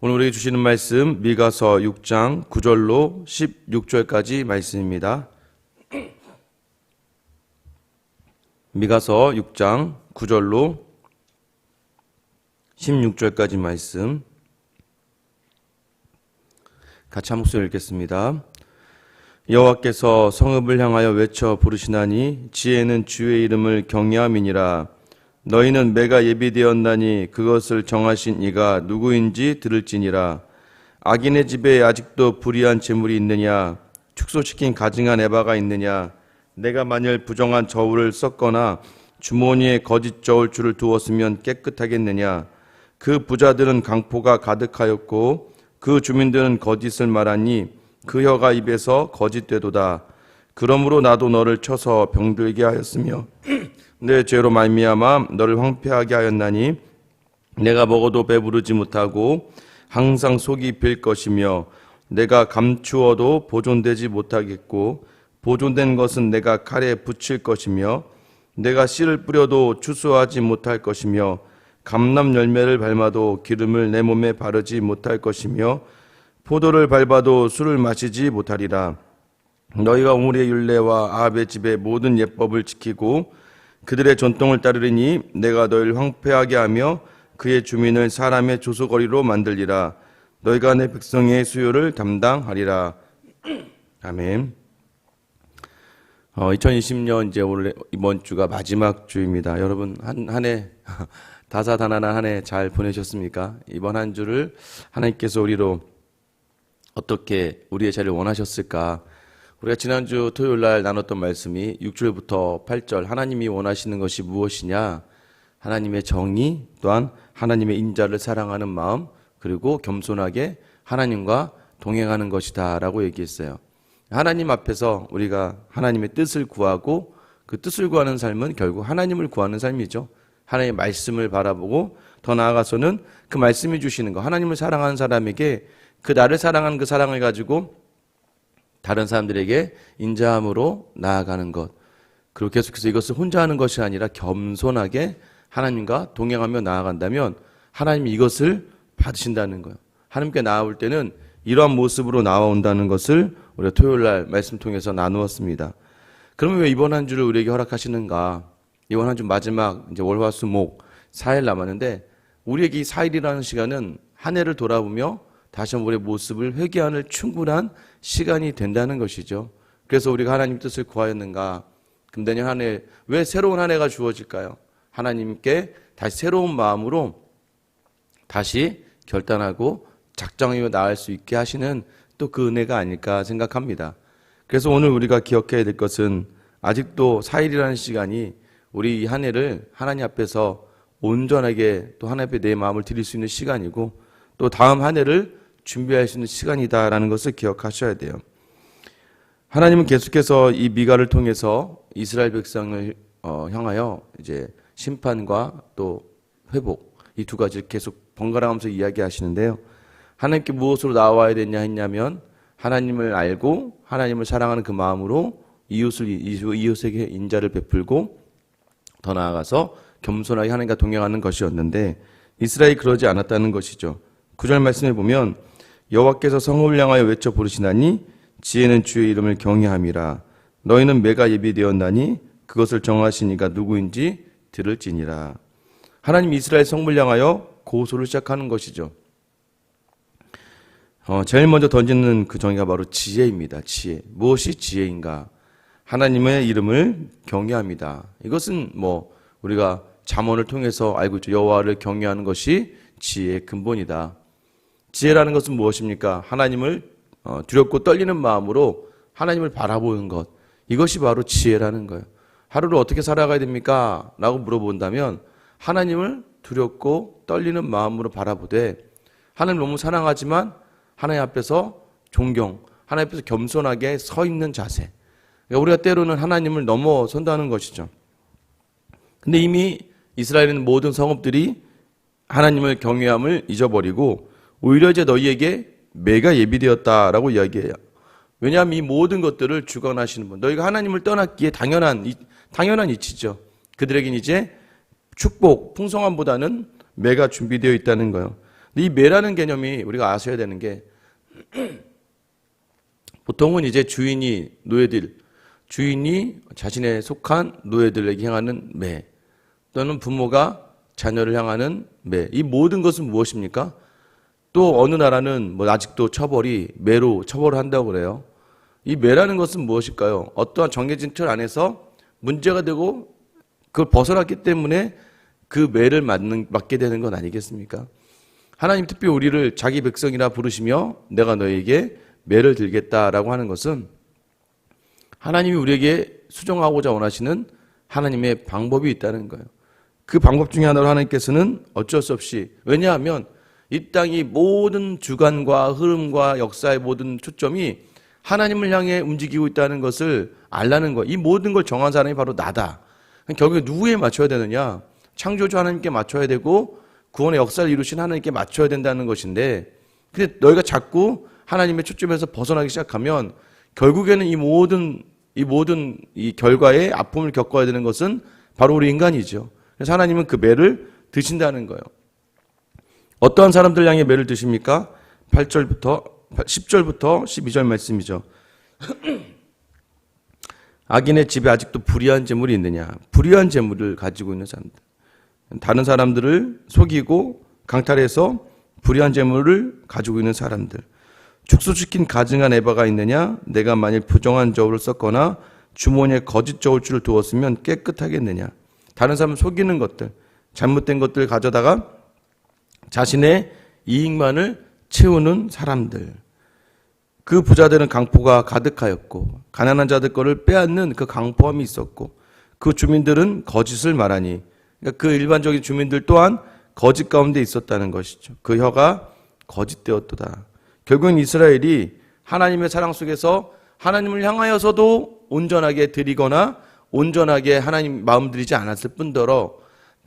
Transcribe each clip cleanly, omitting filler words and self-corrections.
오늘 우리에게 주시는 말씀 미가서 6장 9절로 16절까지 말씀입니다. 미가서 6장 9절로 16절까지 말씀 같이 한 목소리 읽겠습니다. 여호와께서 성읍을 향하여 외쳐 부르시나니 지혜는 주의 이름을 경외함이니라. 너희는 매가 예비되었나니 그것을 정하신 이가 누구인지 들을지니라. 악인의 집에 아직도 불의한 재물이 있느냐? 축소시킨 가증한 에바가 있느냐? 내가 만일 부정한 저울을 썼거나 주머니에 거짓 저울줄을 두었으면 깨끗하겠느냐? 그 부자들은 강포가 가득하였고 그 주민들은 거짓을 말하니 그 혀가 입에서 거짓되도다. 그러므로 나도 너를 쳐서 병들게 하였으며 내 죄로 말미암아 너를 황폐하게 하였나니 내가 먹어도 배부르지 못하고 항상 속이 빌 것이며 내가 감추어도 보존되지 못하겠고 보존된 것은 내가 칼에 붙일 것이며 내가 씨를 뿌려도 추수하지 못할 것이며 감람 열매를 밟아도 기름을 내 몸에 바르지 못할 것이며 포도를 밟아도 술을 마시지 못하리라. 너희가 오므리의 율례와 아합의 집의 모든 예법을 지키고 그들의 전통을 따르리니 내가 너희를 황폐하게 하며 그의 주민을 사람의 조소거리로 만들리라. 너희가 내 백성의 수요를 담당하리라. 아멘. 2020년 이제 오늘 이번 주가 마지막 주입니다. 여러분 한 해 다사다난한 한 해 잘 보내셨습니까? 이번 한 주를 하나님께서 우리로 어떻게 우리의 자리를 원하셨을까? 우리가 지난주 토요일 날 나눴던 말씀이 6절부터 8절 하나님이 원하시는 것이 무엇이냐? 하나님의 정의 또한 하나님의 인자를 사랑하는 마음 그리고 겸손하게 하나님과 동행하는 것이다 라고 얘기했어요. 하나님 앞에서 우리가 하나님의 뜻을 구하고 그 뜻을 구하는 삶은 결국 하나님을 구하는 삶이죠. 하나님의 말씀을 바라보고 더 나아가서는 그 말씀이 주시는 것 하나님을 사랑하는 사람에게 그 나를 사랑하는 그 사랑을 가지고 다른 사람들에게 인자함으로 나아가는 것. 그리고 계속해서 이것을 혼자 하는 것이 아니라 겸손하게 하나님과 동행하며 나아간다면 하나님이 이것을 받으신다는 거예요. 하나님께 나아올 때는 이러한 모습으로 나아온다는 것을 우리가 토요일 날 말씀 통해서 나누었습니다. 그러면 왜 이번 한 주를 우리에게 허락하시는가? 이번 한 주 마지막 이제 월화수목 4일 남았는데 우리에게 이 4일이라는 시간은 한 해를 돌아보며 다시 한번 우리의 모습을 회개하는 충분한 시간이 된다는 것이죠. 그래서 우리가 하나님 뜻을 구하였는가? 그럼 내년 한 해 왜 새로운 한 해가 주어질까요? 하나님께 다시 새로운 마음으로 다시 결단하고 작정하며 나아갈 수 있게 하시는 또 그 은혜가 아닐까 생각합니다. 그래서 오늘 우리가 기억해야 될 것은 아직도 4일이라는 시간이 우리 이 한 해를 하나님 앞에서 온전하게 또 하나님 앞에 내 마음을 드릴 수 있는 시간이고 또 다음 한 해를 준비할 수 있는 시간이다라는 것을 기억하셔야 돼요. 하나님은 계속해서 이 미가를 통해서 이스라엘 백성을 향하여 이제 심판과 또 회복 이 두 가지를 계속 번갈아가면서 이야기하시는데요. 하나님께 무엇으로 나와야 되냐 했냐면 하나님을 알고 하나님을 사랑하는 그 마음으로 이웃에게 인자를 베풀고 더 나아가서 겸손하게 하나님과 동행하는 것이었는데 이스라엘이 그러지 않았다는 것이죠. 9절 말씀에 보면 여호와께서 성읍을 향하여 외쳐 부르시나니 지혜는 주의 이름을 경외함이라. 너희는 매가 예비되었나니 그것을 정하신 이가 누구인지 들을지니라. 하나님 이스라엘 성읍을 향하여 고소를 시작하는 것이죠. 제일 먼저 던지는 그 정의가 바로 지혜입니다. 지혜. 무엇이 지혜인가? 하나님의 이름을 경외합니다. 이것은 우리가 잠언을 통해서 알고 있죠. 여호와를 경외하는 것이 지혜의 근본이다. 지혜라는 것은 무엇입니까? 하나님을 두렵고 떨리는 마음으로 하나님을 바라보는 것. 이것이 바로 지혜라는 거예요. 하루를 어떻게 살아가야 됩니까? 라고 물어본다면 하나님을 두렵고 떨리는 마음으로 바라보되 하나님 너무 사랑하지만 하나님 앞에서 존경, 하나님 앞에서 겸손하게 서 있는 자세. 그러니까 우리가 때로는 하나님을 넘어선다는 것이죠. 근데 이미 이스라엘은 모든 성읍들이 하나님을 경외함을 잊어버리고 오히려 이제 너희에게 매가 예비되었다라고 이야기해요. 왜냐하면 이 모든 것들을 주관하시는 분, 너희가 하나님을 떠났기에 당연한 이치죠. 그들에겐 이제 축복, 풍성함보다는 매가 준비되어 있다는 거예요. 근데 이 매라는 개념이 우리가 아셔야 되는 게 보통은 이제 주인이 자신에 속한 노예들에게 향하는 매, 또는 부모가 자녀를 향하는 매, 이 모든 것은 무엇입니까? 또 어느 나라는 뭐 아직도 매로 처벌을 한다고 그래요. 이 매라는 것은 무엇일까요? 어떠한 정해진 틀 안에서 문제가 되고 그걸 벗어났기 때문에 그 매를 맞게 되는 건 아니겠습니까? 하나님 특별히 우리를 자기 백성이라 부르시며 내가 너에게 매를 들겠다라고 하는 것은 하나님이 우리에게 수정하고자 원하시는 하나님의 방법이 있다는 거예요. 그 방법 중에 하나로 하나님께서는 어쩔 수 없이, 왜냐하면 이 땅이 모든 주관과 흐름과 역사의 모든 초점이 하나님을 향해 움직이고 있다는 것을 알라는 거예요. 이 모든 걸 정한 사람이 바로 나다. 결국에 누구에 맞춰야 되느냐? 창조주 하나님께 맞춰야 되고 구원의 역사를 이루신 하나님께 맞춰야 된다는 것인데, 근데 너희가 자꾸 하나님의 초점에서 벗어나기 시작하면 결국에는 이 모든 결과의 아픔을 겪어야 되는 것은 바로 우리 인간이죠. 그래서 하나님은 그 매를 드신다는 거예요. 어떠한 사람들 향해 매를 드십니까? 10절부터 12절 말씀이죠. 악인의 집에 아직도 불의한 재물이 있느냐? 불의한 재물을 가지고 있는 사람들. 다른 사람들을 속이고 강탈해서 불의한 재물을 가지고 있는 사람들. 축소시킨 가증한 에바가 있느냐? 내가 만일 부정한 저울을 썼거나 주머니에 거짓 저울줄을 두었으면 깨끗하겠느냐? 다른 사람을 속이는 것들, 잘못된 것들을 가져다가 자신의 이익만을 채우는 사람들. 그 부자들은 강포가 가득하였고 가난한 자들 거를 빼앗는 그 강포함이 있었고 그 주민들은 거짓을 말하니, 그러니까 그 일반적인 주민들 또한 거짓 가운데 있었다는 것이죠. 그 혀가 거짓되었도다. 결국은 이스라엘이 하나님의 사랑 속에서 하나님을 향하여서도 온전하게 드리거나 온전하게 하나님 마음 들이지 않았을 뿐더러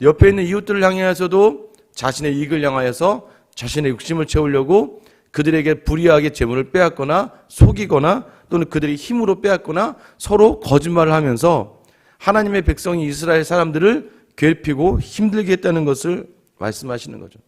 옆에 있는 이웃들을 향하여서도 자신의 이익을 향하여서 자신의 욕심을 채우려고 그들에게 불의하게 재물을 빼앗거나 속이거나 또는 그들이 힘으로 빼앗거나 서로 거짓말을 하면서 하나님의 백성이 이스라엘 사람들을 괴롭히고 힘들게 했다는 것을 말씀하시는 거죠.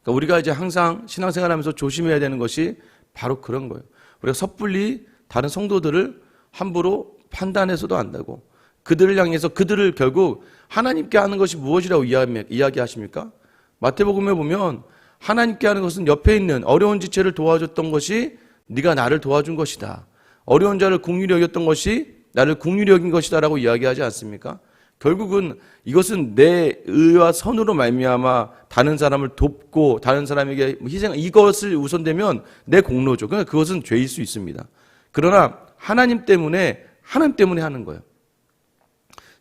그러니까 우리가 이제 항상 신앙생활하면서 조심해야 되는 것이 바로 그런 거예요. 우리가 섣불리 다른 성도들을 함부로 판단해서도 안다고, 그들을 향해서 그들을 결국 하나님께 하는 것이 무엇이라고 이야기하십니까? 마태복음에 보면 하나님께 하는 것은 옆에 있는 어려운 지체를 도와줬던 것이 네가 나를 도와준 것이다. 어려운 자를 긍휼히 여겼던 것이 나를 긍휼히 여긴 것이다 라고 이야기하지 않습니까? 결국은 이것은 내 의와 선으로 말미암아 다른 사람을 돕고 다른 사람에게 희생, 이것을 우선되면 내 공로죠. 그러니까 그것은 죄일 수 있습니다. 그러나 하나님 때문에 하는 거예요.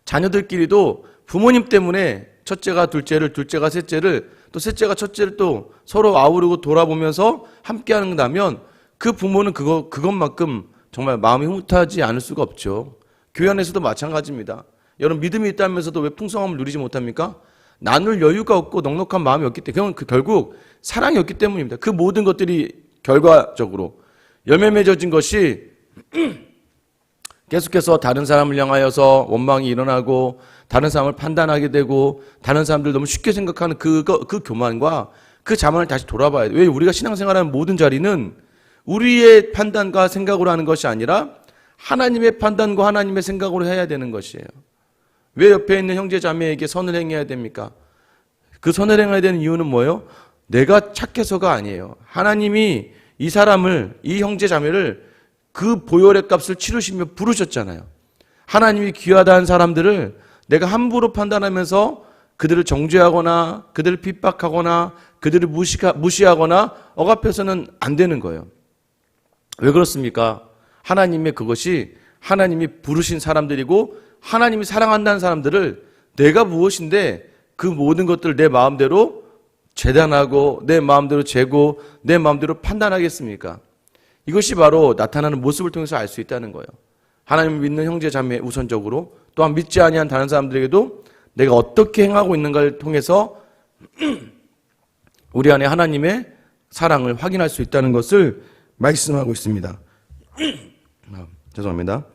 자녀들끼리도 부모님 때문에 첫째가 둘째를, 둘째가 셋째를, 또 셋째가 첫째를 또 서로 아우르고 돌아보면서 함께 한다면 그 부모는 그것만큼 정말 마음이 흐뭇하지 않을 수가 없죠. 교회 안에서도 마찬가지입니다. 여러분 믿음이 있다면서도 왜 풍성함을 누리지 못합니까? 나눌 여유가 없고 넉넉한 마음이 없기 때문에, 그건 결국 사랑이 없기 때문입니다. 그 모든 것들이 결과적으로 열매 맺어진 것이 계속해서 다른 사람을 향하여서 원망이 일어나고 다른 사람을 판단하게 되고 다른 사람들 너무 쉽게 생각하는 그 교만과 그 자만을 다시 돌아봐야 돼요. 왜? 우리가 신앙생활하는 모든 자리는 우리의 판단과 생각으로 하는 것이 아니라 하나님의 판단과 하나님의 생각으로 해야 되는 것이에요. 왜 옆에 있는 형제 자매에게 선을 행해야 됩니까? 그 선을 행해야 되는 이유는 뭐예요? 내가 착해서가 아니에요. 하나님이 이 사람을, 이 형제 자매를 그 보혈의 값을 치르시며 부르셨잖아요. 하나님이 귀하다는 사람들을 내가 함부로 판단하면서 그들을 정죄하거나 그들을 핍박하거나 그들을 무시하거나 억압해서는 안 되는 거예요. 왜 그렇습니까? 하나님의 그것이 하나님이 부르신 사람들이고 하나님이 사랑한다는 사람들을 내가 무엇인데 그 모든 것들을 내 마음대로 재단하고 내 마음대로 재고 내 마음대로 판단하겠습니까? 이것이 바로 나타나는 모습을 통해서 알 수 있다는 거예요. 하나님을 믿는 형제 자매 우선적으로, 또한 믿지 아니한 다른 사람들에게도 내가 어떻게 행하고 있는가를 통해서 우리 안에 하나님의 사랑을 확인할 수 있다는 것을 말씀하고 있습니다. 죄송합니다.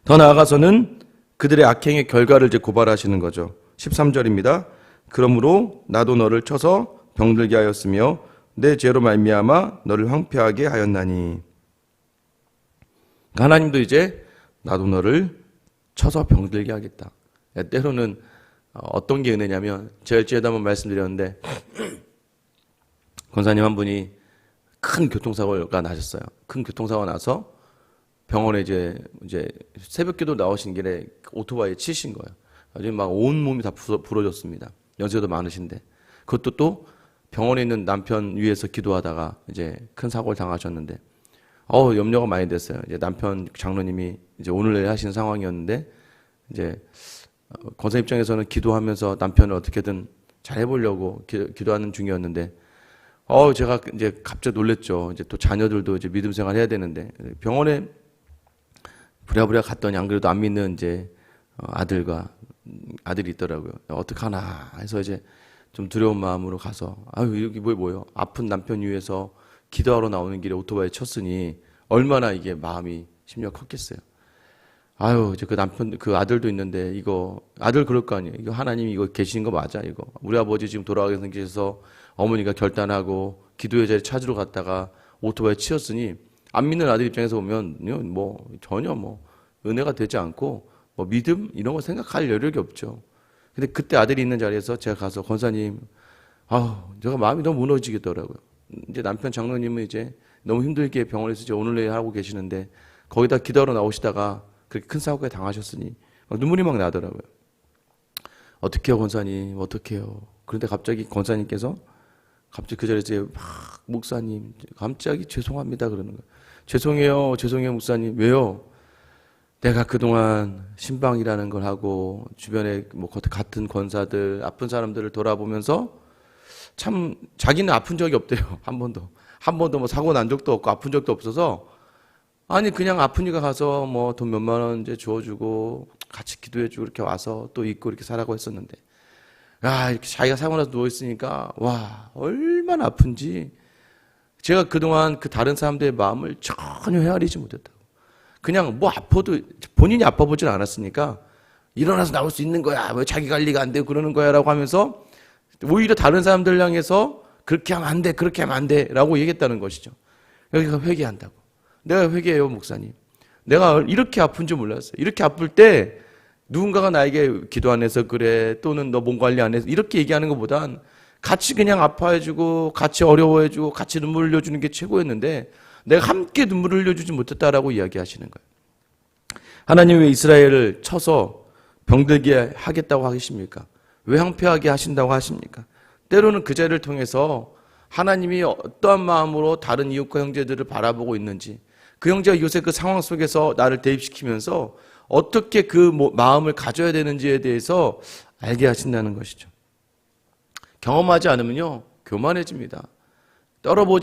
더 나아가서는 그들의 악행의 결과를 이제 고발하시는 거죠. 13절입니다. 그러므로 나도 너를 쳐서 병들게 하였으며 내 죄로 말미암아 너를 황폐하게 하였나니. 하나님도 이제 나도 너를 쳐서 병들게 하겠다. 때로는 어떤 게 은혜냐면, 제가 일주일에 한번 말씀드렸는데 권사님 한 분이 큰 교통사고가 나셨어요. 큰 교통사고가 나서 병원에 이제 새벽기도 나오신 길에 오토바이에 치신 거예요. 아주 막 온몸이 다 부러졌습니다. 연세도 많으신데. 그것도 또 병원에 있는 남편 위에서 기도하다가 이제 큰 사고를 당하셨는데, 염려가 많이 됐어요. 이제 남편 장로님이 이제 오늘 내일 하시는 상황이었는데, 이제 권사 입장에서는 기도하면서 남편을 어떻게든 잘 해보려고 기도하는 중이었는데, 제가 이제 갑자기 놀랬죠. 이제 또 자녀들도 이제 믿음 생활 해야 되는데, 병원에 부랴부랴 갔더니 안 그래도 안 믿는 이제 아들이 있더라고요. 어떡하나 해서 이제 좀 두려운 마음으로 가서, 여기 뭐예요? 아픈 남편 위해서 기도하러 나오는 길에 오토바이 쳤으니 얼마나 이게 마음이 심려가 컸겠어요. 이제 그 아들도 있는데, 이거 아들 그럴 거 아니에요. 이거 하나님 이거 계시는 거 맞아 이거. 우리 아버지 지금 돌아가게 생기셔서 어머니가 결단하고 기도의 자리 찾으러 갔다가 오토바이 치였으니, 안 믿는 아들 입장에서 보면 전혀 은혜가 되지 않고 믿음 이런 거 생각할 여력이 없죠. 근데 그때 아들이 있는 자리에서 제가 가서, 권사님, 제가 마음이 너무 무너지겠더라고요. 이제 남편 장로님은 이제 너무 힘들게 병원에서 이제 오늘 내일 하고 계시는데, 거기다 기도하러 나오시다가 그렇게 큰 사고에 당하셨으니 눈물이 막 나더라고요. 어떡해요, 권사님, 어떡해요. 그런데 갑자기 권사님께서 그 자리에서 막, 목사님, 갑자기 죄송합니다 그러는 거예요. 죄송해요, 목사님. 왜요? 내가 그동안 신방이라는 걸 하고 주변에 같은 권사들, 아픈 사람들을 돌아보면서 참 자기는 아픈 적이 없대요. 한 번도 사고 난 적도 없고 아픈 적도 없어서, 그냥 아프니까 가서 돈 몇만 원 이제 주워주고 같이 기도해주고 이렇게 와서 또 있고 이렇게 살라고 했었는데, 이렇게 자기가 사고 나서 누워있으니까, 얼마나 아픈지, 제가 그동안 그 다른 사람들의 마음을 전혀 헤아리지 못했다고. 그냥 아파도 본인이 아파 보질 않았으니까, 일어나서 나올 수 있는 거야, 왜 자기 관리가 안 되고 그러는 거야 라고 하면서 오히려 다른 사람들 향해서 그렇게 하면 안 돼, 그렇게 하면 안 돼 라고 얘기했다는 것이죠. 여기가 회개한다고. 내가 회개해요, 목사님. 내가 이렇게 아픈 줄 몰랐어요. 이렇게 아플 때 누군가가 나에게 기도 안 해서 그래, 또는 너 몸 관리 안 해서, 이렇게 얘기하는 것보단 같이 그냥 아파해주고 같이 어려워해주고 같이 눈물 흘려주는 게 최고였는데, 내가 함께 눈물을 흘려주지 못했다라고 이야기하시는 거예요. 하나님 왜 이스라엘을 쳐서 병들게 하겠다고 하십니까? 왜 황폐하게 하신다고 하십니까? 때로는 그 자리를 통해서 하나님이 어떠한 마음으로 다른 이웃과 형제들을 바라보고 있는지, 그 형제가 요새 그 상황 속에서 나를 대입시키면서 어떻게 그 마음을 가져야 되는지에 대해서 알게 하신다는 것이죠. 경험하지 않으면요, 교만해집니다.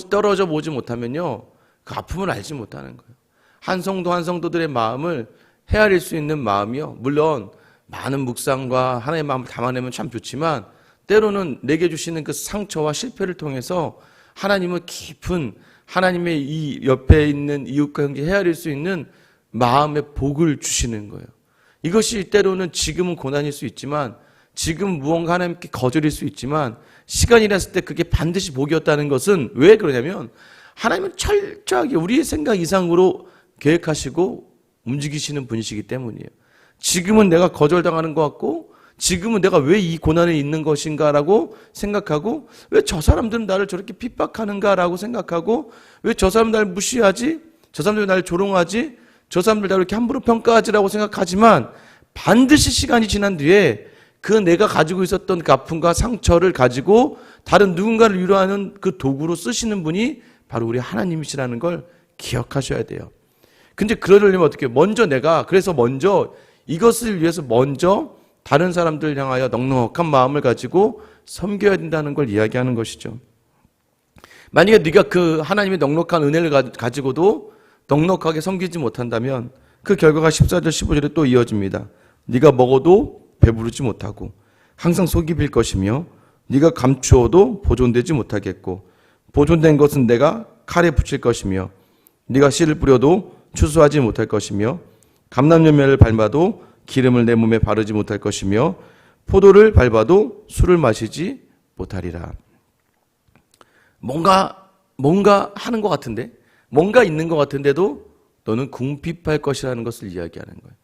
떨어져 보지 못하면요, 그 아픔을 알지 못하는 거예요. 한 성도들의 마음을 헤아릴 수 있는 마음이요, 물론 많은 묵상과 하나님의 마음을 담아내면 참 좋지만, 때로는 내게 주시는 그 상처와 실패를 통해서 하나님은 깊은, 하나님의 이 옆에 있는 이웃과 형제 헤아릴 수 있는 마음의 복을 주시는 거예요. 이것이 때로는 지금은 고난일 수 있지만, 지금 무언가 하나님께 거절일 수 있지만, 시간이 났을 때 그게 반드시 복이었다는 것은 왜 그러냐면, 하나님은 철저하게 우리의 생각 이상으로 계획하시고 움직이시는 분이시기 때문이에요. 지금은 내가 거절당하는 것 같고, 지금은 내가 왜 이 고난에 있는 것인가라고 생각하고, 왜 저 사람들은 나를 저렇게 핍박하는가라고 생각하고, 왜 저 사람들 나를 무시하지? 저 사람들 나를 조롱하지? 저 사람들 나를 이렇게 함부로 평가하지라고 생각하지만, 반드시 시간이 지난 뒤에 그 내가 가지고 있었던 그 아픔과 상처를 가지고 다른 누군가를 위로하는 그 도구로 쓰시는 분이 바로 우리 하나님이시라는 걸 기억하셔야 돼요. 근데 그러려면 어떻게 해요? 그래서 먼저 이것을 위해서 먼저 다른 사람들 향하여 넉넉한 마음을 가지고 섬겨야 된다는 걸 이야기하는 것이죠. 만약에 네가 그 하나님의 넉넉한 은혜를 가지고도 넉넉하게 섬기지 못한다면 그 결과가 14절 15절에 또 이어집니다. 네가 먹어도 배부르지 못하고 항상 속이 빌 것이며 네가 감추어도 보존되지 못하겠고 보존된 것은 내가 칼에 붙일 것이며 네가 씨를 뿌려도 추수하지 못할 것이며 감람열매를 밟아도 기름을 내 몸에 바르지 못할 것이며 포도를 밟아도 술을 마시지 못하리라. 뭔가 하는 것 같은데, 뭔가 있는 것 같은데도 너는 궁핍할 것이라는 것을 이야기하는 거예요.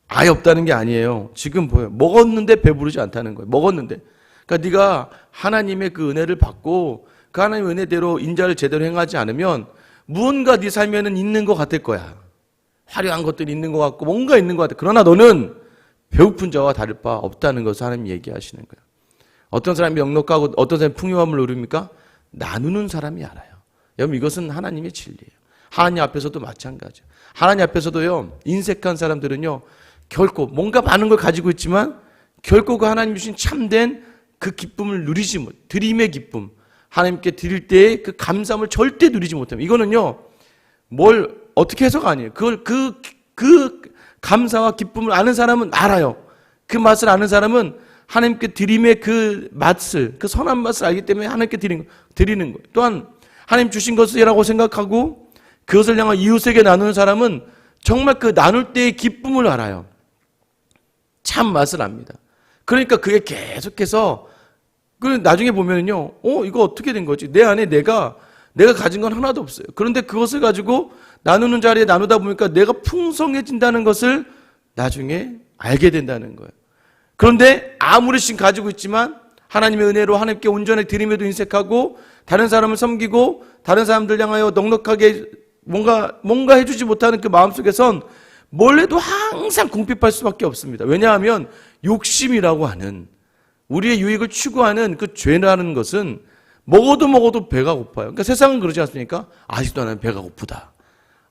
아예 없다는 게 아니에요. 지금 보여요. 먹었는데 배부르지 않다는 거예요. 먹었는데. 그러니까 네가 하나님의 그 은혜를 받고 그 하나님의 은혜대로 인자를 제대로 행하지 않으면 무언가 네 삶에는 있는 것 같을 거야. 화려한 것들이 있는 것 같고 뭔가 있는 것 같아. 그러나 너는 배고픈 자와 다를 바 없다는 것을 하나님이 얘기하시는 거예요. 어떤 사람이 넉넉하고 어떤 사람이 풍요함을 누립니까? 나누는 사람이 알아요. 여러분 이것은 하나님의 진리예요. 하나님 앞에서도 마찬가지예요. 하나님 앞에서도요. 인색한 사람들은요. 결코 뭔가 많은 걸 가지고 있지만 결코 그 하나님 주신 참된 그 기쁨을 누리지 못, 드림의 기쁨, 하나님께 드릴 때의 그 감사함을 절대 누리지 못합니다. 이거는요. 뭘 어떻게 해서가 아니에요. 그걸 그 감사와 기쁨을 아는 사람은 알아요. 그 맛을 아는 사람은 하나님께 드림의 그 맛을, 그 선한 맛을 알기 때문에 하나님께 드리는 거예요. 또한 하나님 주신 것이라고 생각하고 그것을 향한 이웃에게 나누는 사람은 정말 그 나눌 때의 기쁨을 알아요. 참 맛을 압니다. 그러니까 그게 계속해서 나중에 보면은요, 이거 어떻게 된 거지? 내 안에 내가 가진 건 하나도 없어요. 그런데 그것을 가지고 나누는 자리에 나누다 보니까 내가 풍성해진다는 것을 나중에 알게 된다는 거예요. 그런데 아무리 지금 가지고 있지만 하나님의 은혜로 하나님께 온전히 드림에도 인색하고 다른 사람을 섬기고 다른 사람들 향하여 넉넉하게 뭔가 해주지 못하는 그 마음속에선 뭘 해도 항상 궁핍할 수밖에 없습니다. 왜냐하면 욕심이라고 하는 우리의 유익을 추구하는 그 죄라는 것은 먹어도 배가 고파요. 그러니까 세상은 그러지 않습니까? 아직도 나는 배가 고프다.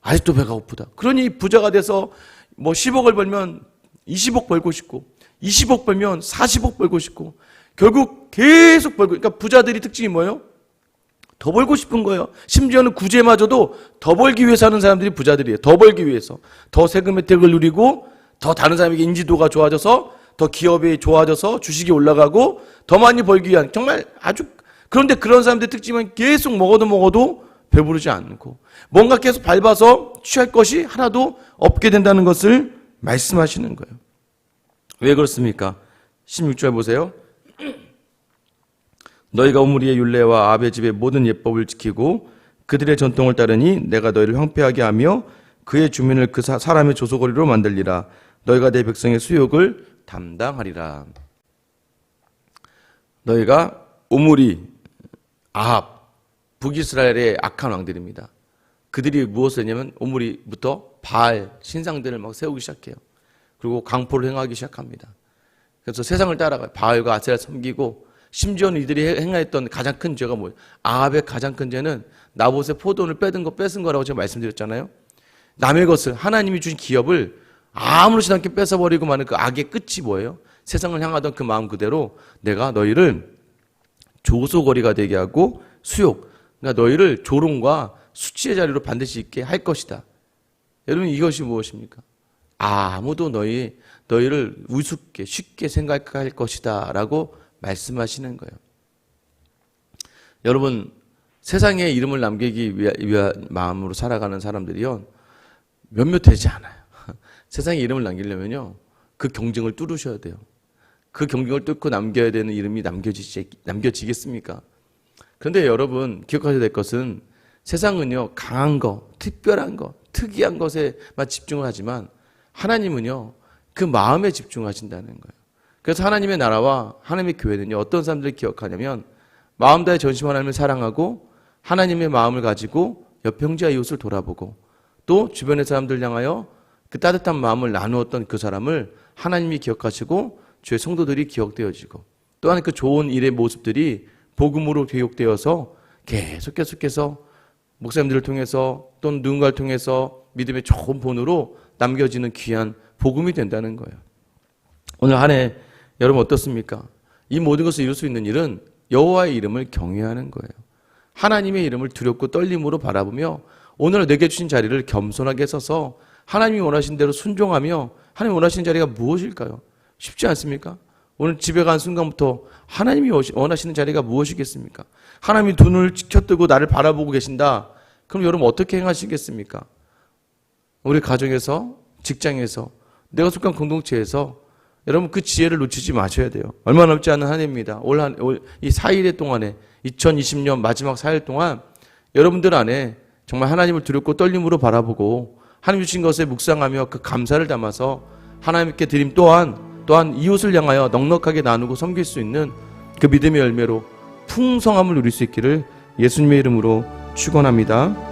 아직도 배가 고프다. 그러니 부자가 돼서 뭐 10억을 벌면 20억 벌고 싶고 20억 벌면 40억 벌고 싶고 결국 계속 벌고, 그러니까 부자들이 특징이 뭐예요? 더 벌고 싶은 거예요. 심지어는 구제마저도 더 벌기 위해서 하는 사람들이 부자들이에요. 더 벌기 위해서. 더 세금 혜택을 누리고 더 다른 사람에게 인지도가 좋아져서 더 기업이 좋아져서 주식이 올라가고 더 많이 벌기 위한 정말 아주, 그런데 그런 사람들의 특징은 계속 먹어도 배부르지 않고 뭔가 계속 밟아서 취할 것이 하나도 없게 된다는 것을 말씀하시는 거예요. 왜 그렇습니까? 16절 보세요. 너희가 오므리의 율례와 아합의 집의 모든 예법을 지키고 그들의 전통을 따르니 내가 너희를 황폐하게 하며 그의 주민을 그 사람의 조소거리로 만들리라. 너희가 내 백성의 수욕을 담당하리라. 너희가 오므리, 아합, 북이스라엘의 악한 왕들입니다. 그들이 무엇을 했냐면 오므리부터 바알 신상들을 막 세우기 시작해요. 그리고 강포를 행하기 시작합니다. 그래서 세상을 따라가요. 바알과 아세라를 섬기고 심지어는 이들이 행하였던 가장 큰 죄가 뭐예요? 아합의 가장 큰 죄는 나봇의 포도원을 뺏은 거라고 제가 말씀드렸잖아요. 남의 것을, 하나님이 주신 기업을 아무렇지도 않게 뺏어버리고 마는 그 악의 끝이 뭐예요? 세상을 향하던 그 마음 그대로 내가 너희를 조소거리가 되게 하고 수욕, 그러니까 너희를 조롱과 수치의 자리로 반드시 있게 할 것이다. 여러분 이것이 무엇입니까? 아무도 너희를 우습게 쉽게 생각할 것이다 라고 말씀하시는 거예요. 여러분 세상에 이름을 남기기 위한 마음으로 살아가는 사람들이요 몇몇 되지 않아요. 세상에 이름을 남기려면요 그 경쟁을 뚫으셔야 돼요. 그 경쟁을 뚫고 남겨야 되는 이름이 남겨지겠습니까? 그런데 여러분 기억하셔야 될 것은 세상은요 강한 거, 특별한 거, 특이한 것에만 집중을 하지만 하나님은요 그 마음에 집중하신다는 거예요. 그래서 하나님의 나라와 하나님의 교회는요 어떤 사람들을 기억하냐면 마음 다해 전심 하나님을 사랑하고 하나님의 마음을 가지고 옆 형제와 이웃을 돌아보고 또 주변의 사람들 향하여 그 따뜻한 마음을 나누었던 그 사람을 하나님이 기억하시고 주의 성도들이 기억되어지고 또한 그 좋은 일의 모습들이 복음으로 교육되어서 계속해서 목사님들을 통해서 또는 누군가를 통해서 믿음의 좋은 본으로 남겨지는 귀한 복음이 된다는 거예요. 오늘 한 해 여러분 어떻습니까? 이 모든 것을 이룰 수 있는 일은 여호와의 이름을 경외하는 거예요. 하나님의 이름을 두렵고 떨림으로 바라보며 오늘 내게 주신 자리를 겸손하게 서서 하나님이 원하신 대로 순종하며 하나님이 원하시는 자리가 무엇일까요? 쉽지 않습니까? 오늘 집에 간 순간부터 하나님이 원하시는 자리가 무엇이겠습니까? 하나님이 두 눈을 치켜뜨고 나를 바라보고 계신다. 그럼 여러분 어떻게 행하시겠습니까? 우리 가정에서, 직장에서, 내가 속한 공동체에서 여러분 그 지혜를 놓치지 마셔야 돼요. 얼마 남지 않은 한 해입니다. 이 4일의 동안에 2020년 마지막 4일 동안 여러분들 안에 정말 하나님을 두렵고 떨림으로 바라보고 하나님 주신 것에 묵상하며 그 감사를 담아서 하나님께 드림 또한 이웃을 향하여 넉넉하게 나누고 섬길 수 있는 그 믿음의 열매로 풍성함을 누릴 수 있기를 예수님의 이름으로 축원합니다.